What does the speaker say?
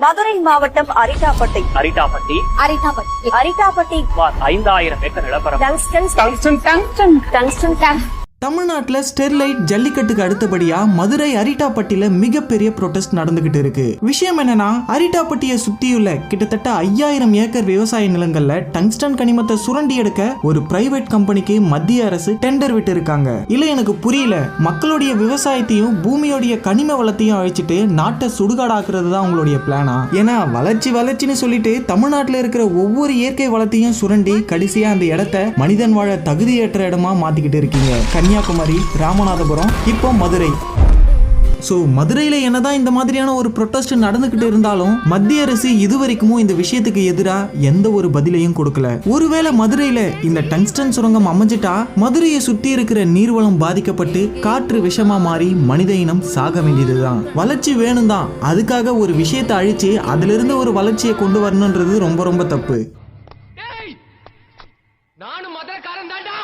மதுரை மாவட்டம் அரிட்டாப்பட்டி அரிட்டாப்பட்டி அரிட்டாப்பட்டி அரிட்டாப்பட்டி 5000 ஏக்கர் நிலப்பரப்பு. டங்ஸ்டன் தமிழ்நாட்டில் ஸ்டெர்லைட் ஜல்லிக்கட்டுக்கு அடுத்தபடியா மதுரை அரிட்டாப்பட்டியில மிகப்பெரிய ப்ரொடெஸ்ட் நடந்துகிட்டு இருக்கு. விஷயம் என்னன்னா, அரிட்டாப்பட்டியை சுத்தியுள்ள கிட்டத்தட்ட 5000 ஏக்கர் விவசாய நிலங்கள்ல டங்ஸ்டன் கனிமத்தை சுரண்டி எடுக்க ஒரு பிரைவேட் கம்பெனிக்கு மத்திய அரசு டெண்டர் விட்டு இருக்காங்க. இல்ல எனக்கு புரியல, மக்களுடைய விவசாயத்தையும் பூமியோடைய கனிம வளத்தையும் அழிச்சிட்டு நாட்டை சுடுகாடாக்குறது தான் உங்களுடைய பிளானா? ஏன்னா வளர்ச்சின்னு சொல்லிட்டு தமிழ்நாட்டில் இருக்கிற ஒவ்வொரு இயற்கை வளத்தையும் சுரண்டி கடைசியா அந்த இடத்த மனிதன் வாழ தகுதியற்ற இடமா மாத்திக்கிட்டு இருக்கீங்க. கன்னியாகுமரி, ராமநாதபுரம், இப்போ மதுரை. மதுரையில என்னதான் இந்த மாதிரியான ஒரு ப்ரொட்டஸ்ட் நடந்துகிட்டு இருந்தாலும் மத்திய அரசு இதுவரைக்கும் இந்த விஷயத்துக்கு எதிராக எந்த ஒரு பதிலையும் கொடுக்கல. ஒருவேளை மதுரையில இந்த டங்ஸ்டன் சுரங்கம் அமைஞ்சிட்டா மதுரையை சுத்தி இருக்கிற நீர்வளம் பாதிக்கப்பட்டு காற்று விஷமா மாறி மனித இனம் சாக வேண்டியதுதான். வளர்ச்சி வேணும் தான், அதுக்காக ஒரு விஷயத்தை அழிச்சு அதுல இருந்து ஒரு வளர்ச்சியை கொண்டு வரணும்ன்றது ரொம்ப ரொம்ப தப்பு. நானும் மதுரைக்காரன் தான்டா.